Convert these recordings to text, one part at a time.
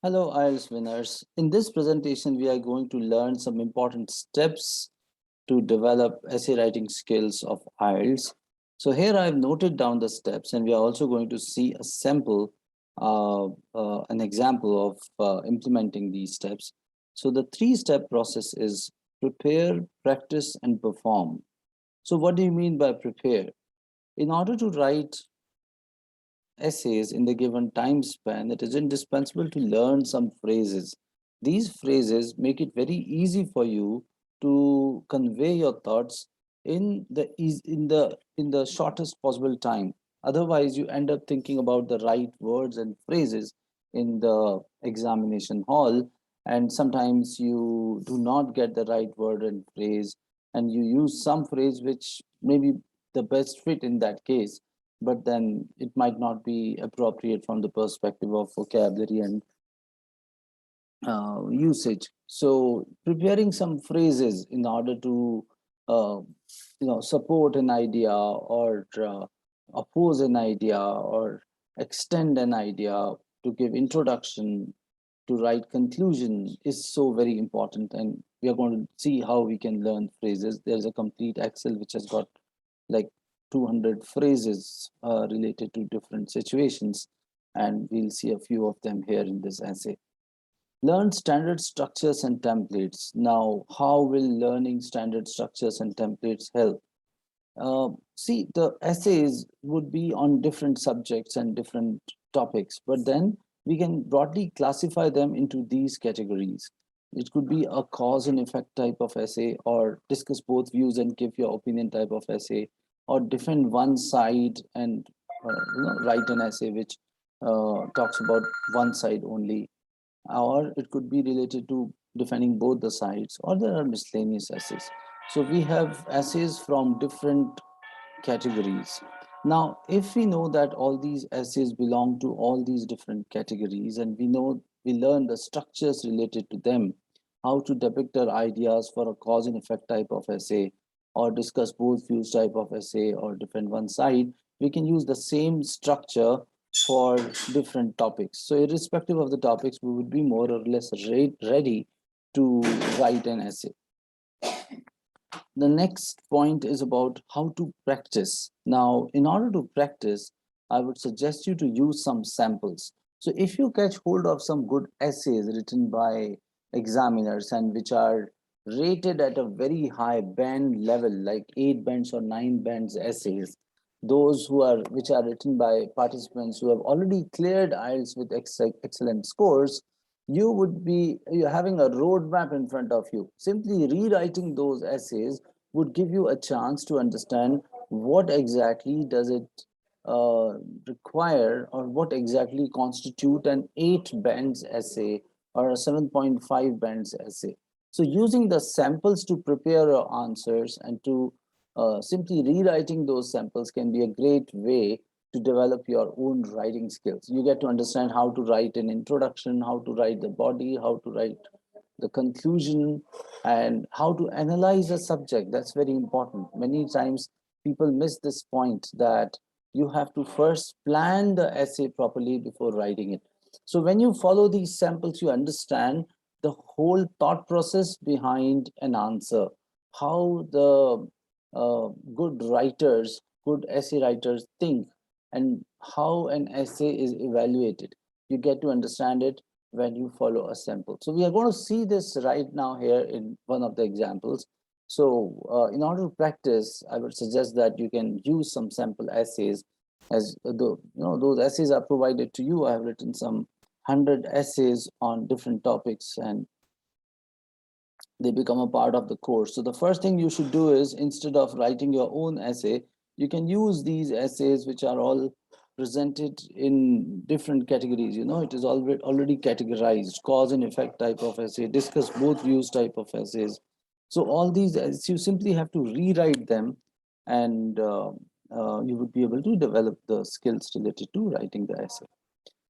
Hello, IELTS winners. In this presentation, we are going to learn some important steps to develop essay writing skills of IELTS. So here I've noted down the steps, and we are also going to see a sample, an example of implementing these steps. So the three-step process is prepare, practice, and perform. So what do you mean by prepare? In order to write essays in the given time span, it is indispensable to learn some phrases. These phrases make it very easy for you to convey your thoughts in the shortest possible time. Otherwise, you end up thinking about the right words and phrases in the examination hall, and sometimes you do not get the right word and phrase, and you use some phrase which may be the best fit in that case, but then it might not be appropriate from the perspective of vocabulary and usage. So preparing some phrases in order to uh, support an idea or oppose an idea or extend an idea, to give introduction, to write conclusion is so very important. And we are going to see how we can learn phrases. There's a complete Excel which has got like 200 phrases related to different situations, and we'll see a few of them here in this essay. Learn standard structures and templates. Now, how will learning standard structures and templates help? See, the essays would be on different subjects and different topics, but then we can broadly classify them into these categories. It could be a cause and effect type of essay, or discuss both views and give your opinion type of essay, or defend one side and write an essay which talks about one side only, or it could be related to defending both the sides, or there are miscellaneous essays. So we have essays from different categories. Now, if we know that all these essays belong to all these different categories, and we learn the structures related to them, how to depict our ideas for a cause and effect type of essay, or discuss both views type of essay, or defend one side, we can use the same structure for different topics. So irrespective of the topics, we would be more or less ready to write an essay. The next point is about how to practice. Now, in order to practice, I would suggest you to use some samples. So if you catch hold of some good essays written by examiners and which are rated at a very high band level, like 8 bands or 9 bands essays, those which are written by participants who have already cleared IELTS with excellent scores, you're having a roadmap in front of you. Simply rewriting those essays would give you a chance to understand what exactly does it require, or what exactly constitute an 8 bands essay or a 7.5 bands essay. So using the samples to prepare your answers, and to simply rewriting those samples, can be a great way to develop your own writing skills. You get to understand how to write an introduction, how to write the body, how to write the conclusion, and how to analyze a subject. That's very important. Many times people miss this point, that you have to first plan the essay properly before writing it. So when you follow these samples, you understand the whole thought process behind an answer, how the good writers, good essay writers think, and how an essay is evaluated. You get to understand it when you follow a sample. So we are going to see this right now here in one of the examples. So in order to practice, I would suggest that you can use some sample essays, as those essays are provided to you. I have written some 100 essays on different topics, and they become a part of the course. So the first thing you should do is, instead of writing your own essay, you can use these essays which are all presented in different categories. It is already categorized: cause and effect type of essay, discuss both views type of essays. So all these, you simply have to rewrite them, and you would be able to develop the skills related to writing the essay.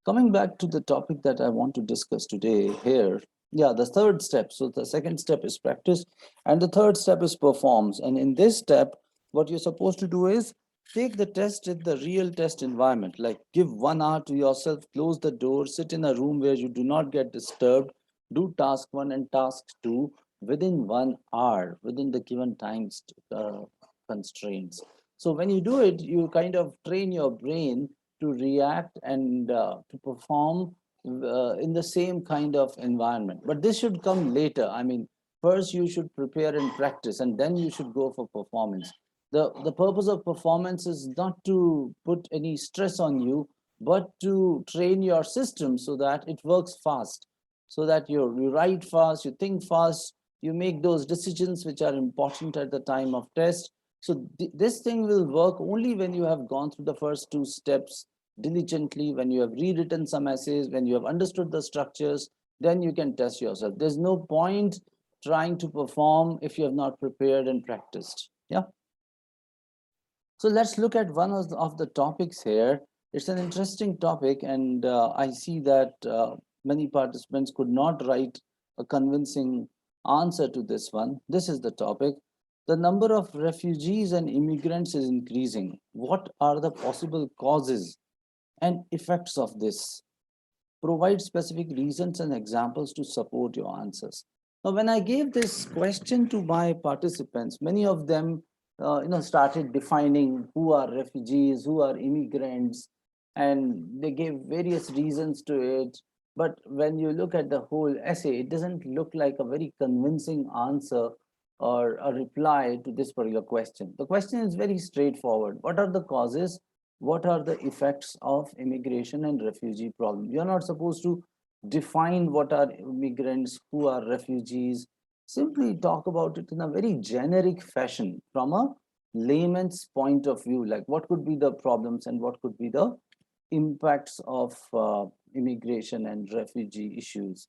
Coming back to the topic that I want to discuss today here, yeah, the third step. So the second step is practice, and the third step is performs. And in this step, what you're supposed to do is Take the test in the real test environment, like give 1 hour to yourself, close the door, sit in a room where you do not get disturbed, do task 1 and task 2 within 1 hour, within the given time constraints. So when you do it, you kind of train your brain to react and to perform in the same kind of environment. But this should come later. I mean, first you should prepare and practice, and then you should go for performance. The purpose of performance is not to put any stress on you, but to train your system so that it works fast, so that you write fast, you think fast, you make those decisions which are important at the time of test. So this thing will work only when you have gone through the first two steps diligently, when you have rewritten some essays, when you have understood the structures, then you can test yourself. There's no point trying to perform if you have not prepared and practiced. Yeah. So let's look at one of the topics here. It's an interesting topic, and I see that many participants could not write a convincing answer to this one. This is the topic. The number of refugees and immigrants is increasing. What are the possible causes and effects of this? Provide specific reasons and examples to support your answers. Now, when I gave this question to my participants, many of them, started defining who are refugees, who are immigrants, and they gave various reasons to it. But when you look at the whole essay, it doesn't look like a very convincing answer or a reply to this particular question. The question is very straightforward. What are the causes? What are the effects of immigration and refugee problem? You're not supposed to define what are immigrants, who are refugees. Simply talk about it in a very generic fashion from a layman's point of view, like what could be the problems and what could be the impacts of immigration and refugee issues.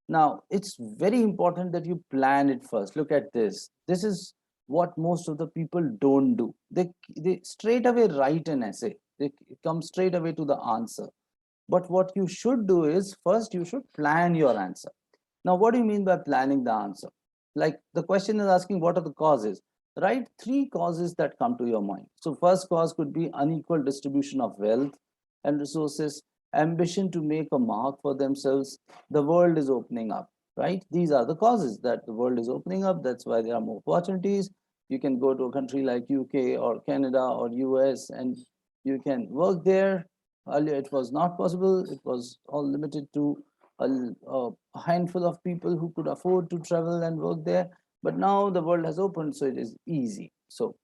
Now, it's very important that you plan it first. Look at this. This is what most of the people don't do. They straight away write an essay. They come straight away to the answer. But what you should do is first you should plan your answer. Now, what do you mean by planning the answer? Like the question is asking what are the causes? Write three causes that come to your mind. So first cause could be unequal distribution of wealth and resources, ambition to make a mark for themselves. The world is opening up, right? These are the causes that the world is opening up. That's why there are more opportunities. You can go to a country like UK or Canada or US and you can work there. Earlier it was not possible. It was all limited to a handful of people who could afford to travel and work there. But now the world has opened, so it is easy. So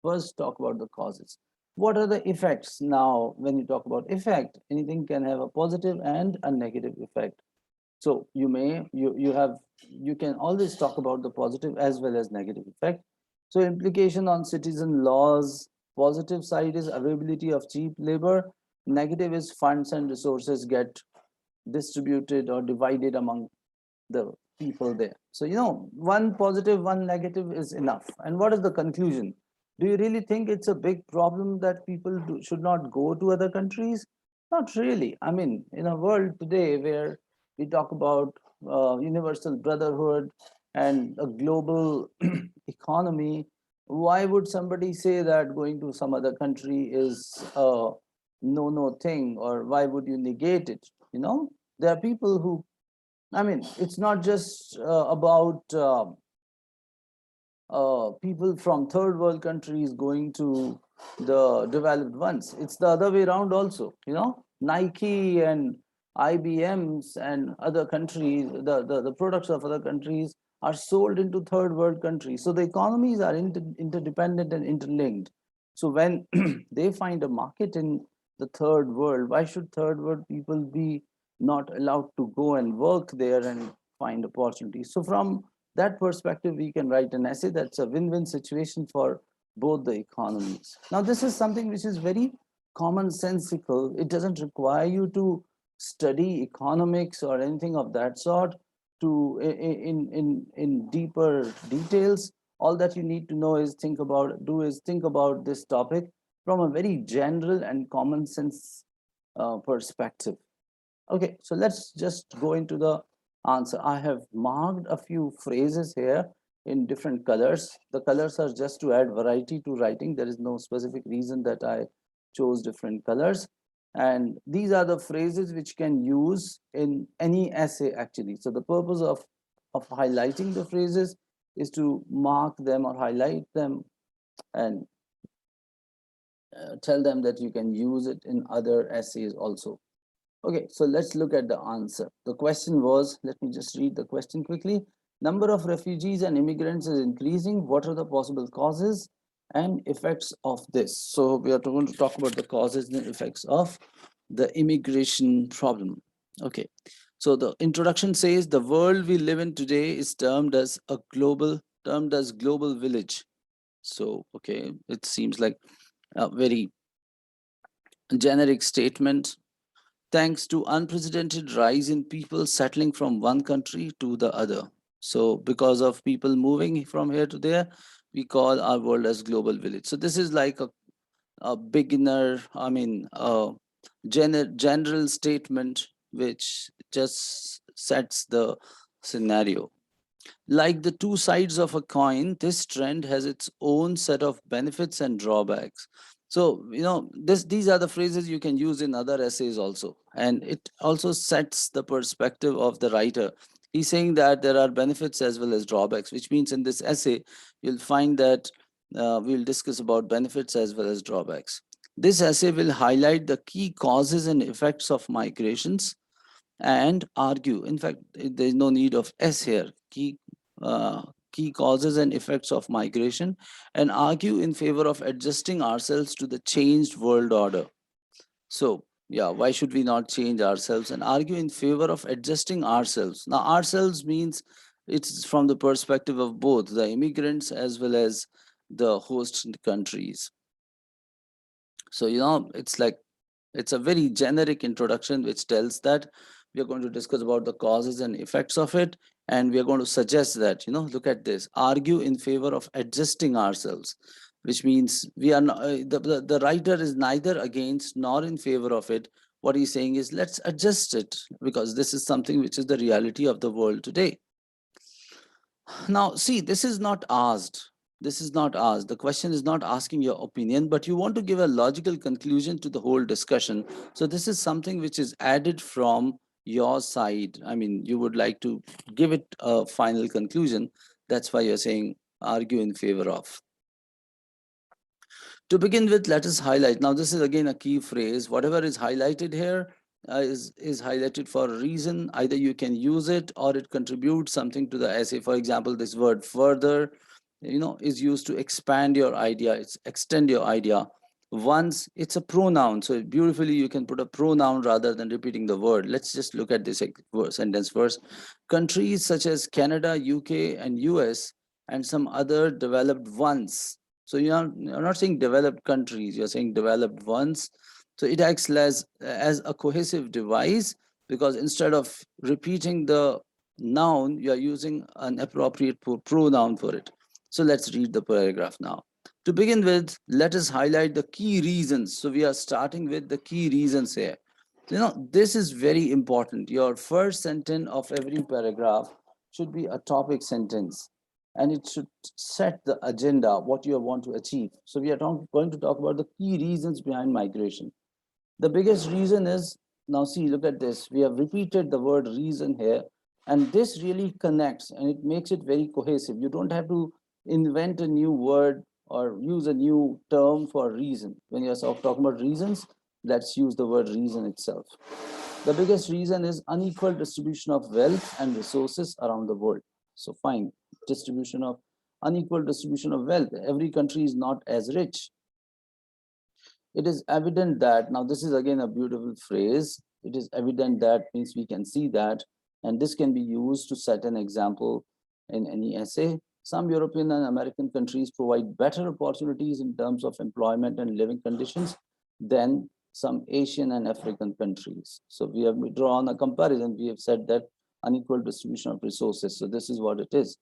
first talk about the causes. What are the effects? Now, when you talk about effect, anything can have a positive and a negative effect. So you can always talk about the positive as well as negative effect. So implication on citizen laws. Positive side is availability of cheap labor. Negative is funds and resources get distributed or divided among the people there. So, one positive, one negative is enough. And what is the conclusion? Do you really think it's a big problem that people should not go to other countries? Not really. I mean, in a world today where we talk about universal brotherhood and a global economy, why would somebody say that going to some other country is a no thing, or why would you negate it? There are people who, I mean, it's not just about people from third world countries going to the developed ones. It's the other way around also. Nike and IBMs and other countries, the products of other countries are sold into third world countries. So the economies are interdependent and interlinked. So when they find a market in the third world, why should third world people be not allowed to go and work there and find opportunities? So from that perspective, we can write an essay that's a win-win situation for both the economies. Now, this is something which is very commonsensical. It doesn't require you to study economics or anything of that sort to in deeper details. All that you need to know is think about this topic from a very general and common sense perspective. Okay, so let's just go into the answer. I have marked a few phrases here in different colors. The colors are just to add variety to writing. There is no specific reason that I chose different colors. And these are the phrases which can use in any essay actually. So the purpose of highlighting the phrases is to mark them or highlight them and tell them that you can use it in other essays also. Okay, so let's look at the answer. The question was, let me just read the question quickly. Number of refugees and immigrants is increasing. What are the possible causes and effects of this? So we are going to talk about the causes and effects of the immigration problem. Okay, so the introduction says the world we live in today is termed as global village. So, okay, it seems like a very generic statement. Thanks to unprecedented rise in people settling from one country to the other. So because of people moving from here to there, we call our world as global village. So this is like a beginner, a general statement which just sets the scenario. Like the two sides of a coin, this trend has its own set of benefits and drawbacks. So, these are the phrases you can use in other essays also. And it also sets the perspective of the writer. He's saying that there are benefits as well as drawbacks, which means in this essay, you'll find that we'll discuss about benefits as well as drawbacks. This essay will highlight the key causes and effects of migrations and argue. In fact, there is no need of S here. Uh, Key causes and effects of migration and argue in favor of adjusting ourselves to the changed world order. So, yeah, why should we not change ourselves and argue in favor of adjusting ourselves? Now, ourselves means it's from the perspective of both the immigrants as well as the host countries. So, it's a very generic introduction which tells that we are going to discuss about the causes and effects of it, and we are going to suggest that, look at this, argue in favor of adjusting ourselves, which means we are not, the writer is neither against nor in favor of it. What he's saying is let's adjust it because this is something which is the reality of the world today. Now, see, this is not asked. This is not asked. The question is not asking your opinion, but you want to give a logical conclusion to the whole discussion. So this is something which is added from your side. I mean, you would like to give it a final conclusion. That's why you're saying argue in favor of. To begin with, let us highlight. Now, this is again a key phrase. Whatever is highlighted here is highlighted for a reason. Either you can use it or it contributes something to the essay. For example, this word further, is used to expand your idea. It's extend your idea. Once, it's a pronoun. So beautifully, you can put a pronoun rather than repeating the word. Let's just look at this sentence first. Countries such as Canada, UK, and US, and some other developed ones. So you're not saying developed countries, you're saying developed ones. So it acts as a cohesive device because instead of repeating the noun, you are using an appropriate pronoun for it. So let's read the paragraph now. To begin with, let us highlight the key reasons. So we are starting with the key reasons here. This is very important. Your first sentence of every paragraph should be a topic sentence and it should set the agenda, what you want to achieve. So we are going to talk about the key reasons behind migration. The biggest reason is, now see, look at this. We have repeated the word reason here, and this really connects and it makes it very cohesive. You don't have to invent a new word or use a new term for reason. When you're talking about reasons, let's use the word reason itself. The biggest reason is unequal distribution of wealth and resources around the world. So fine, unequal distribution of wealth. Every country is not as rich. It is evident that, now this is again a beautiful phrase, it is evident that means we can see that, and this can be used to set an example in any essay. Some European and American countries provide better opportunities in terms of employment and living conditions than some Asian and African countries. So we have drawn a comparison. We have said that unequal distribution of resources. So this is what it is.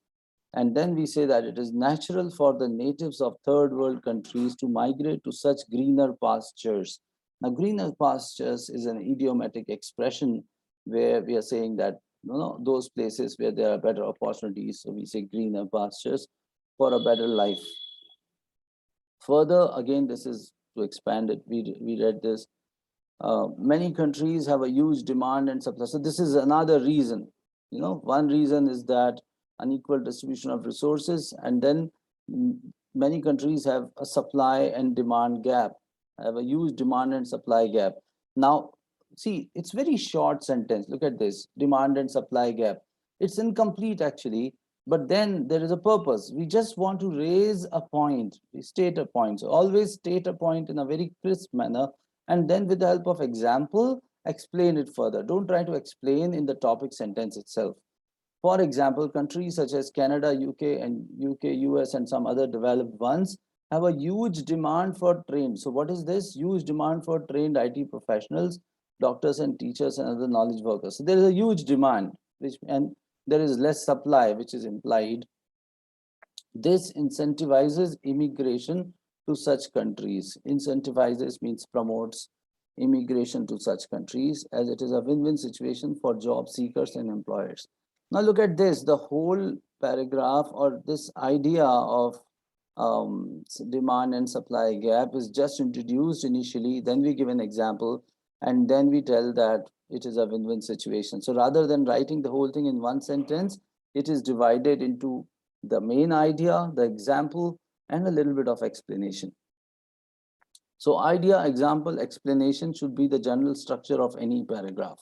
And then we say that it is natural for the natives of third world countries to migrate to such greener pastures. Now, greener pastures is an idiomatic expression where we are saying that those places where there are better opportunities. So we say greener pastures for a better life. Further, again, this is to expand it. We read this. Many countries have a huge demand and supply. So this is another reason. One reason is that unequal distribution of resources, and then many countries have a supply and demand gap, have a huge demand and supply gap. Now, see, it's very short sentence. Look at this: demand and supply gap. It's incomplete actually, but then there is a purpose. We just want to raise a point, we state a point. So always state a point in a very crisp manner, and then with the help of example, explain it further. Don't try to explain in the topic sentence itself. For example, countries such as Canada, UK, US, and some other developed ones have a huge demand for trained. So what is this? Huge demand for trained IT professionals, doctors and teachers and other knowledge workers. So there is a huge demand, and there is less supply, which is implied. This incentivizes immigration to such countries. Incentivizes means promotes immigration to such countries, as it is a win-win situation for job seekers and employers. Now look at this, the whole paragraph, or this idea of demand and supply gap is just introduced initially, then we give an example, and then we tell that it is a win-win situation. So rather than writing the whole thing in one sentence, it is divided into the main idea, the example, and a little bit of explanation. So idea, example, explanation should be the general structure of any paragraph.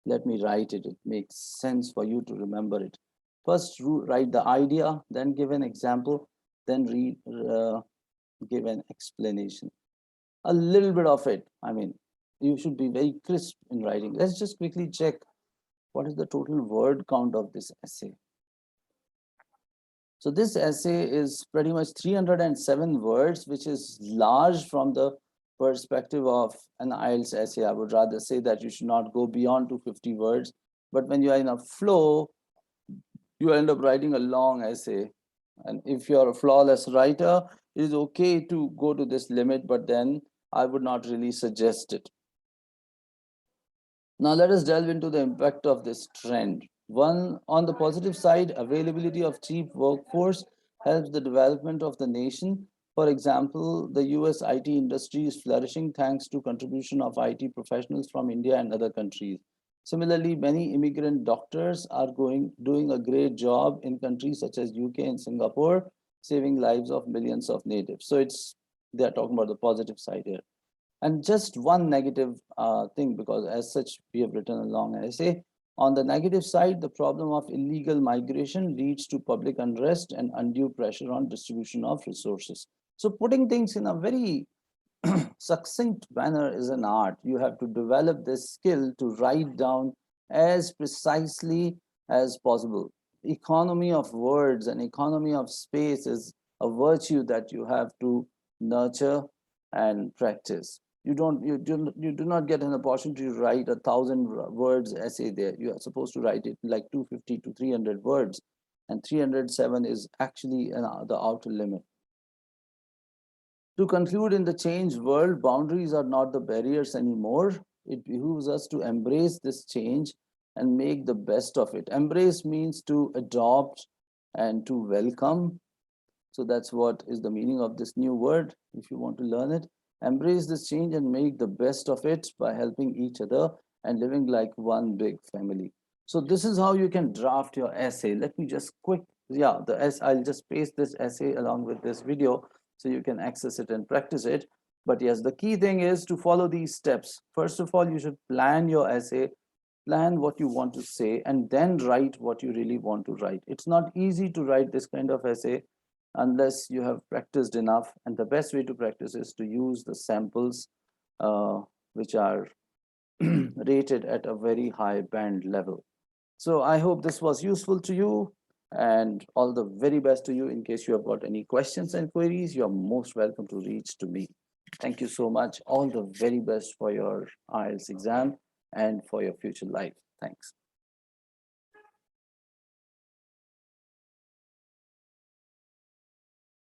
Let me write it. It makes sense for you to remember it. First, write the idea, then give an example, then give an explanation. A little bit of it. I mean, you should be very crisp in writing. Let's just quickly check what is the total word count of this essay. So this essay is pretty much 307 words, which is large from the perspective of an IELTS essay. I would rather say that you should not go beyond 250 words. But when you are in a flow, you end up writing a long essay. And if you're a flawless writer, it is okay to go to this limit, but then I would not really suggest it. Now let us delve into the impact of this trend. One, on the positive side, availability of cheap workforce helps the development of the nation. For example, the US IT industry is flourishing thanks to contribution of IT professionals from India and other countries. Similarly, many immigrant doctors are doing a great job in countries such as UK and Singapore, saving lives of millions of natives. So they're talking about the positive side here. And just one negative thing, because as such, we have written a long essay. On the negative side, the problem of illegal migration leads to public unrest and undue pressure on distribution of resources. So putting things in a very succinct manner is an art. You have to develop this skill to write down as precisely as possible. Economy of words and economy of space is a virtue that you have to nurture and practice. You do not get an opportunity to write 1,000 words essay there. You are supposed to write it like 250 to 300 words, and 307 is actually the outer limit. To conclude, in the changed world, boundaries are not the barriers anymore. It behooves us to embrace this change and make the best of it. Embrace means to adopt and to welcome. So that's what is the meaning of this new word, if you want to learn it. Embrace this change and make the best of it by helping each other and living like one big family. So this is how you can draft your essay. Let me just I'll just paste this essay along with this video so you can access it and practice it. But yes, the key thing is to follow these steps. First of all, you should plan your essay, plan what you want to say, and then write what you really want to write. It's not easy to write this kind of essay unless you have practiced enough. And the best way to practice is to use the samples which are rated at a very high band level. So I hope this was useful to you, and all the very best to you. In case you have got any questions and queries, you're most welcome to reach to me. Thank you so much. All the very best for your IELTS exam and for your future life. Thanks.